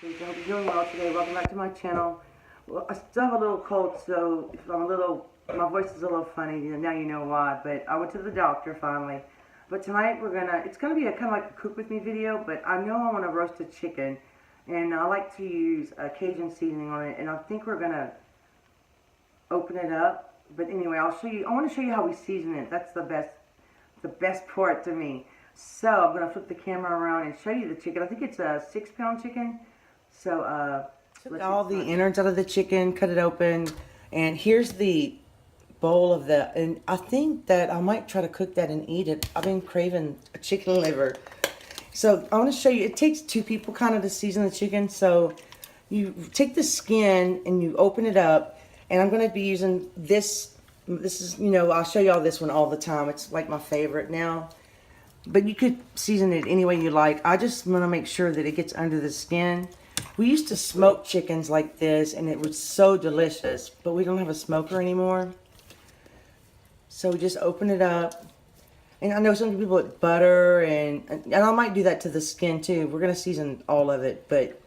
I hope you're doing well today. Welcome back to my channel. Well, I still have a little cold, so if my voice is a little funny, now you know why. But I went to the doctor finally. But tonight it's gonna be a kind of like a cook with me video. But I know I want to roast a chicken, and I like to use a Cajun seasoning on it. And I think we're gonna open it up. But anyway, I'll show you. I want to show you how we season it. That's the best part to me. So I'm gonna flip the camera around and show you the chicken. I think it's a 6-pound chicken. So, took all the innards out of the chicken, cut it open, and here's the bowl of and I think that I might try to cook that and eat it. I've been craving a chicken liver. So I want to show you, it takes 2 people kind of to season the chicken. So you take the skin and you open it up, and I'm going to be using this is, I'll show you all this one all the time. It's like my favorite now. But you could season it any way you like. I just want to make sure that it gets under the skin. We used to smoke chickens like this, and it was so delicious, but we don't have a smoker anymore. So we just open it up. And I know some people put butter, and I might do that to the skin too. We're going to season all of it, but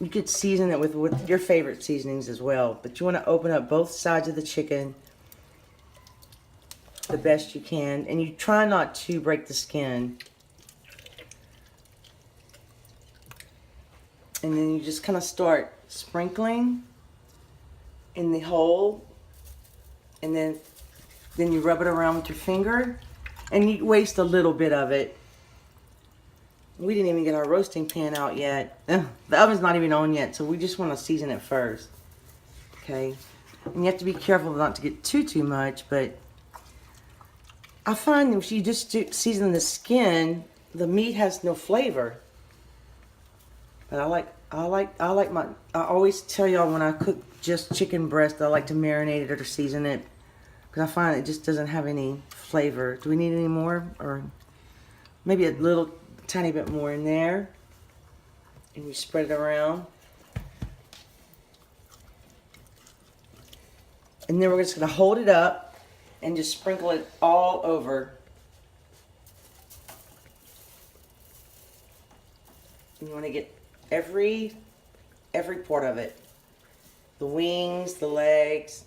you could season it with your favorite seasonings as well. But you want to open up both sides of the chicken the best you can, and you try not to break the skin. And then you just kind of start sprinkling in the hole, and then you rub it around with your finger, and you waste a little bit of it. We didn't even get our roasting pan out yet. The oven's not even on yet, so we just want to season it first. Okay, and you have to be careful not to get too much, but I find if you just season the skin, the meat has no flavor. But I always tell y'all when I cook just chicken breast, I like to marinate it or season it, because I find it just doesn't have any flavor. Do we need any more? Or maybe a little tiny bit more in there. And you spread it around. And then we're just going to hold it up and just sprinkle it all over. And you want to get every part of it. The wings, the legs.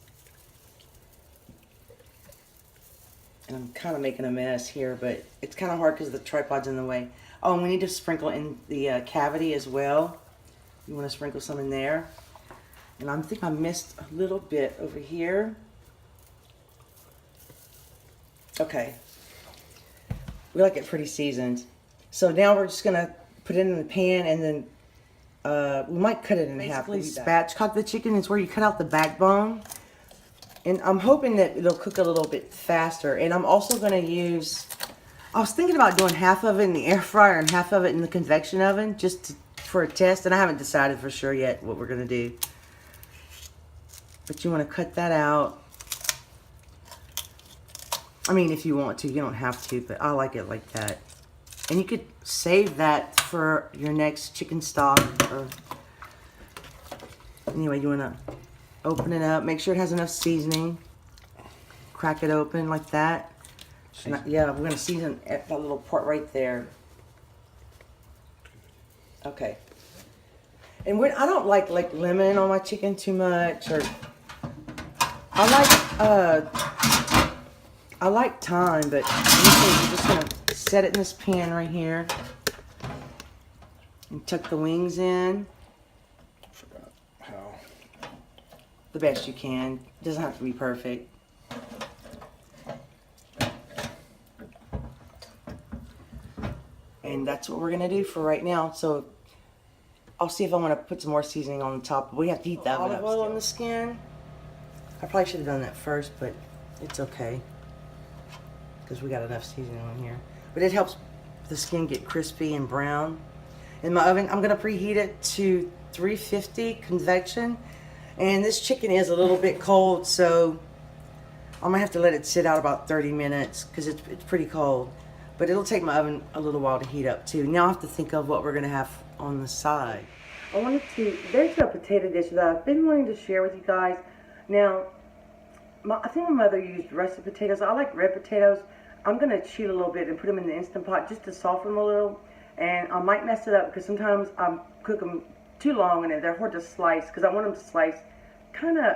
And I'm kind of making a mess here, but it's kind of hard because the tripod's in the way. Oh, and we need to sprinkle in the cavity as well. You want to sprinkle some in there. And I think I missed a little bit over here. Okay. We like it pretty seasoned. So now we're just going to put it in the pan, and then we might cut it in half. Spatchcock the chicken is where you cut out the backbone. And I'm hoping that it'll cook a little bit faster. And I'm also going to use, I was thinking about doing half of it in the air fryer and half of it in the convection oven, just for a test. And I haven't decided for sure yet what we're going to do. But you want to cut that out. I mean, if you want to, you don't have to, but I like it like that. And you could save that for your next chicken stock. Or anyway, you want to open it up. Make sure it has enough seasoning. Crack it open like that. Yeah, we're going to season that little part right there. Okay. And I don't like lemon on my chicken too much. Or I like thyme, but you're just going to set it in this pan right here. And tuck the wings in. Forgot how. The best you can. It doesn't have to be perfect. And that's what we're going to do for right now. So I'll see if I want to put some more seasoning on the top. We have to heat the oven up. Olive oil on the skin. I probably should have done that first, but it's okay, because we got enough seasoning on here. But it helps the skin get crispy and brown. In my oven, I'm going to preheat it to 350 convection. And this chicken is a little bit cold, so I'm going to have to let it sit out about 30 minutes, because it's pretty cold. But it'll take my oven a little while to heat up too. Now I have to think of what we're going to have on the side. There's a potato dish that I've been wanting to share with you guys. Now, I think my mother used russet potatoes. I like red potatoes. I'm going to cheat a little bit and put them in the Instant Pot just to soften them a little. And I might mess it up because sometimes I cook them too long and they're hard to slice because I want them to slice kind of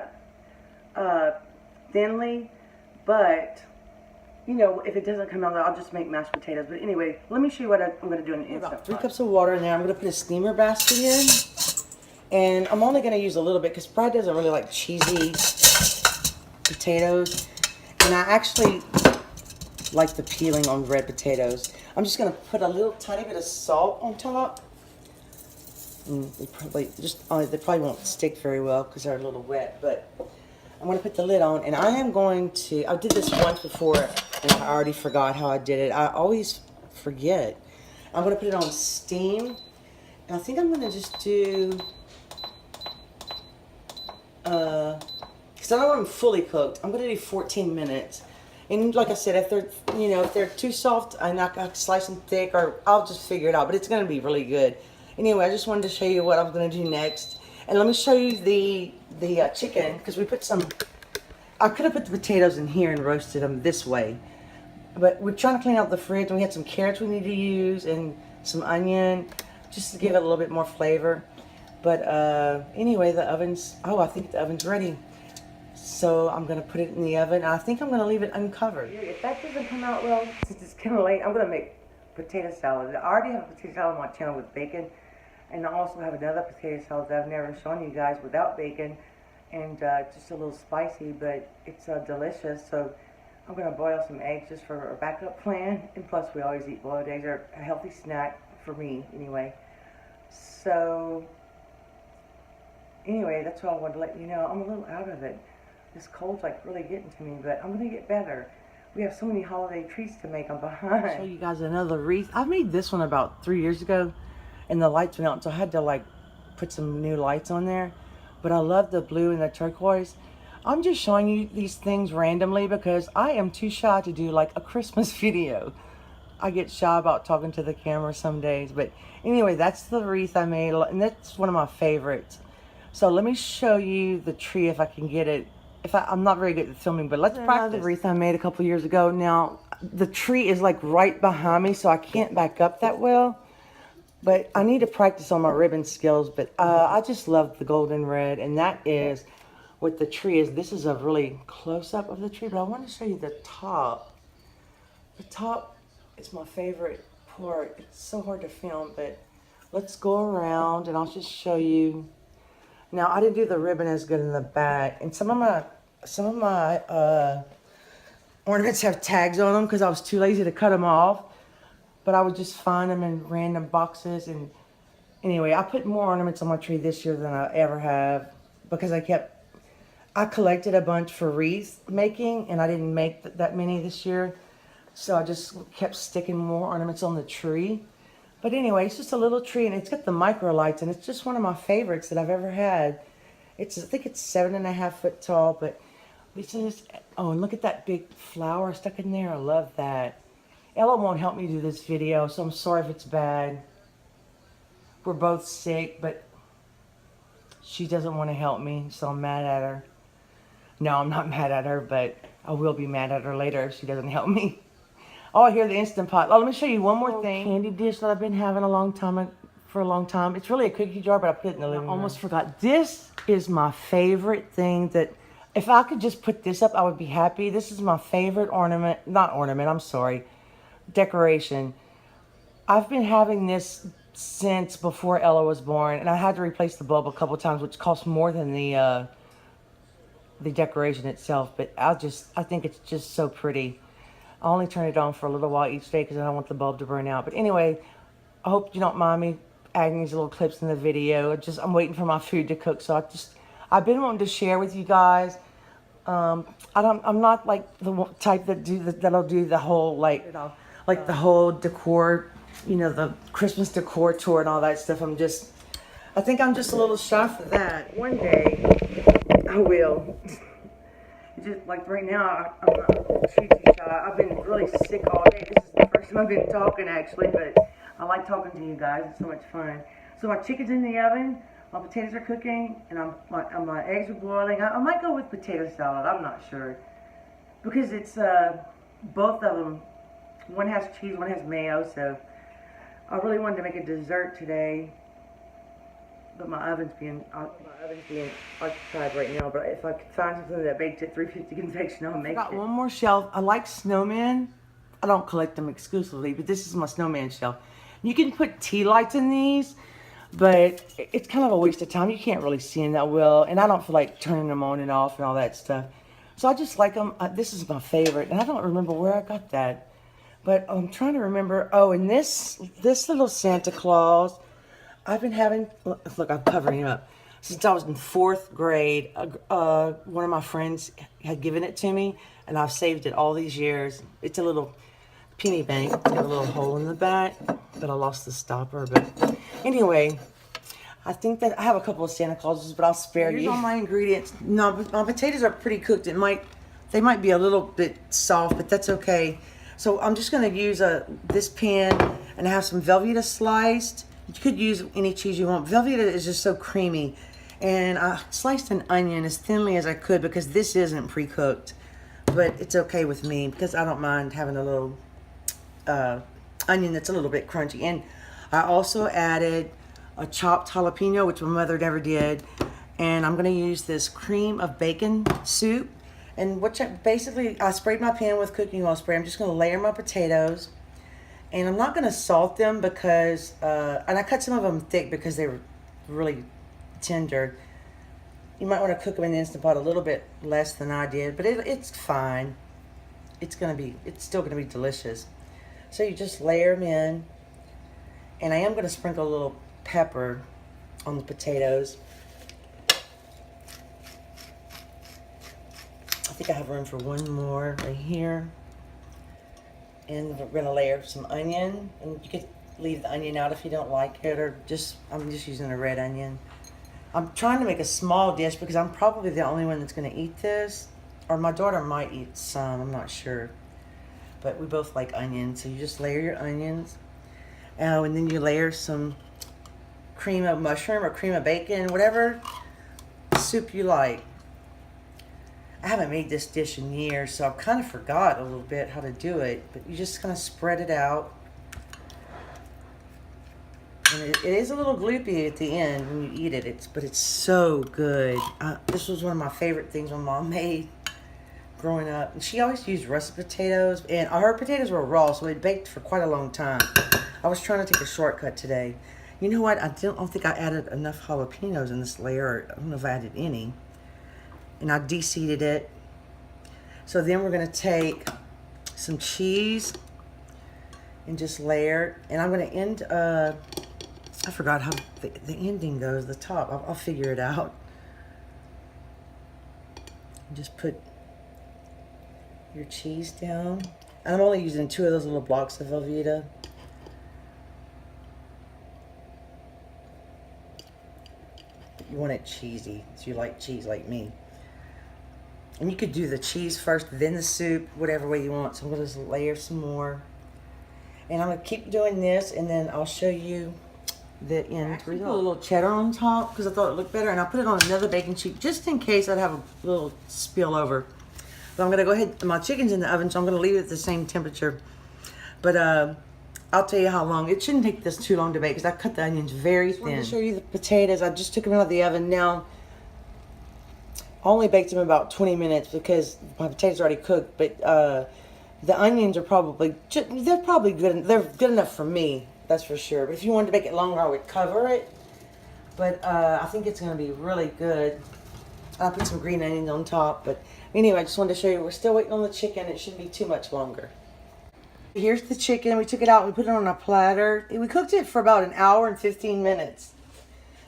thinly, but you know, if it doesn't come out, I'll just make mashed potatoes. But anyway, let me show you what I'm going to do in the instant. About 3 cups of water in there. I'm going to put a steamer basket in, and I'm only going to use a little bit because Brad doesn't really like cheesy potatoes, and I actually like the peeling on red potatoes. I'm just going to put a little tiny bit of salt on top. And they probably won't stick very well because they're a little wet, but I'm going to put the lid on, and I am going to, I did this once before, and I already forgot how I did it. I always forget. I'm going to put it on steam, and I think I'm going to just do, because I don't want them fully cooked, I'm going to do 14 minutes. And like I said, if they're, you know, if they're too soft, I can slice them thick, or I'll just figure it out. But it's going to be really good. Anyway, I just wanted to show you what I'm going to do next. And let me show you the chicken, because we put some, I could have put the potatoes in here and roasted them this way. But we're trying to clean out the fridge, and we had some carrots we need to use, and some onion, just to give it a little bit more flavor. But anyway, the oven's, I think the oven's ready. So I'm going to put it in the oven. I think I'm going to leave it uncovered. If that doesn't come out well, since it's kind of late, I'm going to make potato salad. I already have a potato salad on my channel with bacon. And I also have another potato salad that I've never shown you guys without bacon. And just a little spicy, but it's delicious. So I'm going to boil some eggs just for a backup plan. And plus, we always eat boiled eggs. They're a healthy snack for me, anyway. So anyway, that's all I wanted to let you know. I'm a little out of it. This cold's like really getting to me, but I'm going to get better. We have so many holiday treats to make. I'm behind. I'll show you guys another wreath. I made this one about 3 years ago, and the lights went out, so I had to like put some new lights on there. But I love the blue and the turquoise. I'm just showing you these things randomly because I am too shy to do like a Christmas video. I get shy about talking to the camera some days. But anyway, that's the wreath I made, and that's one of my favorites. So let me show you the tree if I can get it. I'm not very good at filming, but let's practice. The wreath I made a couple years ago. Now, the tree is like right behind me, so I can't back up that well. But I need to practice on my ribbon skills. But I just love the golden red, and that is what the tree is. This is a really close-up of the tree, but I want to show you the top. The top is my favorite part. It's so hard to film, but let's go around, and I'll just show you. Now, I didn't do the ribbon as good in the back, and some of my ornaments have tags on them because I was too lazy to cut them off. But I would just find them in random boxes. And anyway, I put more ornaments on my tree this year than I ever have because I collected a bunch for wreath making, and I didn't make that many this year. So I just kept sticking more ornaments on the tree. But anyway, it's just a little tree, and it's got the micro lights, and it's just one of my favorites that I've ever had. I think it's 7.5 feet tall, but this is, oh, and look at that big flower stuck in there. I love that. Ella won't help me do this video, so I'm sorry if it's bad. We're both sick, but she doesn't want to help me, so I'm mad at her. No, I'm not mad at her, but I will be mad at her later if she doesn't help me. Oh, I hear the Instant Pot. Oh, let me show you one more thing. Candy dish that I've been having for a long time. It's really a cookie jar, but I put it in the living room. I almost forgot. This is my favorite thing that, if I could just put this up, I would be happy. This is my favorite decoration. I've been having this since before Ella was born, and I had to replace the bulb a couple times, which cost more than the decoration itself. But I think it's just so pretty. I only turn it on for a little while each day because I don't want the bulb to burn out. But anyway, I hope you don't mind me adding these little clips in the video. I'm waiting for my food to cook, so I've been wanting to share with you guys. I'm not like the type that'll do the whole like the whole decor, you know, the Christmas decor tour and all that stuff. I think I'm just a little shy for that. One day I will. Just like right now, I'm not too shy. I've been really sick all day. This is the first time I've been talking actually, but I like talking to you guys. It's so much fun. So my chicken's in the oven. My potatoes are cooking, and my eggs are boiling. I might go with potato salad. I'm not sure because it's both of them. One has cheese, one has mayo. So I really wanted to make a dessert today, but my oven's being occupied right now. But if I could find something that baked at 350 convection, I'll make it. I got one more shelf. I like snowmen. I don't collect them exclusively, but this is my snowman shelf. You can put tea lights in these, but it's kind of a waste of time. You can't really see them that well, and I don't feel like turning them on and off and all that stuff. So I just like them. This is my favorite, and I don't remember where I got that. But I'm trying to remember. Oh, and this little Santa Claus, I've been having, look, I'm covering him up. Since I was in 4th grade, one of my friends had given it to me, and I've saved it all these years. It's a little penny bank. It's got a little hole in the back, but I lost the stopper. But anyway, I think that I have a couple of Santa Clauses, but I'll spare you. Here's all my ingredients. No, my potatoes are pretty cooked. They might be a little bit soft, but that's okay. So I'm just going to use this pan, and I have some Velveeta sliced. You could use any cheese you want. Velveeta is just so creamy. And I sliced an onion as thinly as I could because this isn't pre-cooked. But it's okay with me because I don't mind having a little onion that's a little bit crunchy. And I also added a chopped jalapeno, which my mother never did. And I'm going to use this cream of bacon soup. And basically, I sprayed my pan with cooking oil spray. I'm just going to layer my potatoes. And I'm not going to salt them because, and I cut some of them thick because they were really tender. You might want to cook them in the Instant Pot a little bit less than I did, but it's fine. It's still going to be delicious. So you just layer them in. And I am going to sprinkle a little pepper on the potatoes. I think I have room for one more right here. And we're going to layer some onion, and you could leave the onion out if you don't like it, or I'm just using a red onion. I'm trying to make a small dish because I'm probably the only one that's going to eat this, or my daughter might eat some, I'm not sure. But we both like onions, so you just layer your onions. And then you layer some cream of mushroom or cream of bacon, whatever soup you like. I haven't made this dish in years, so I've kind of forgot a little bit how to do it. But you just kind of spread it out. And it is a little gloopy at the end when you eat it. But it's so good. This was one of my favorite things my mom made growing up. And she always used russet potatoes. And her potatoes were raw, so it baked for quite a long time. I was trying to take a shortcut today. You know what? I don't think I added enough jalapenos in this layer. Or I don't know if I added any. And I de-seeded it. So then we're going to take some cheese and just layer it. And I'm going to end, I forgot how the ending goes, the top. I'll figure it out. Just put your cheese down. And I'm only using 2 of those little blocks of Velveeta. You want it cheesy, so you like cheese like me. And you could do the cheese first, then the soup, whatever way you want. So I'm going to just layer some more. And I'm going to keep doing this, and then I'll show you the end result. Put a little cheddar on top because I thought it looked better. And I put it on another baking sheet just in case I'd have a little spill over. But I'm going to go ahead. My chicken's in the oven, so I'm going to leave it at the same temperature. But I'll tell you how long. It shouldn't take this too long to bake because I cut the onions very thin. I want to show you the potatoes. I just took them out of the oven. Now, I only baked them about 20 minutes because my potatoes are already cooked. But the onions are probably good. They're good enough for me, that's for sure. But if you wanted to bake it longer, I would cover it. But I think it's going to be really good. I'll put some green onions on top. But anyway, I just wanted to show you. We're still waiting on the chicken. It shouldn't be too much longer. Here's the chicken. We took it out. We put it on a platter. We cooked it for about an hour and 15 minutes.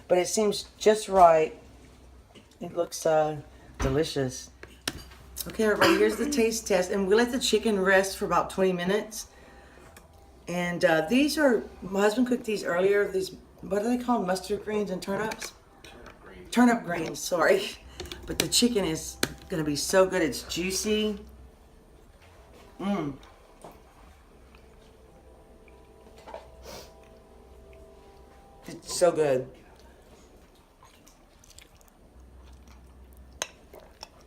But it seems just right. It looks delicious. Okay, everybody, here's the taste test. And we let the chicken rest for about 20 minutes. And these are, my husband cooked these earlier. These, what are they called? Mustard greens and turnips? Turnip greens, sorry. But the chicken is going to be so good. It's juicy. It's so good.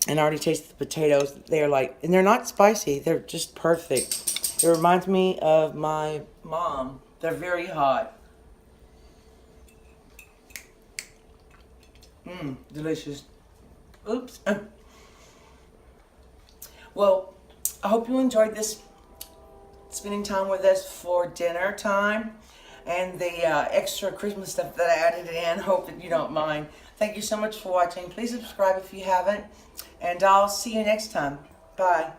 And I already tasted the potatoes. They're and they're not spicy. They're just perfect. It reminds me of my mom. They're very hot. Delicious. Oops. Well, I hope you enjoyed this, spending time with us for dinner time, and the extra Christmas stuff that I added in. Hope that you don't mind. Thank you so much for watching. Please subscribe if you haven't, and I'll see you next time. Bye.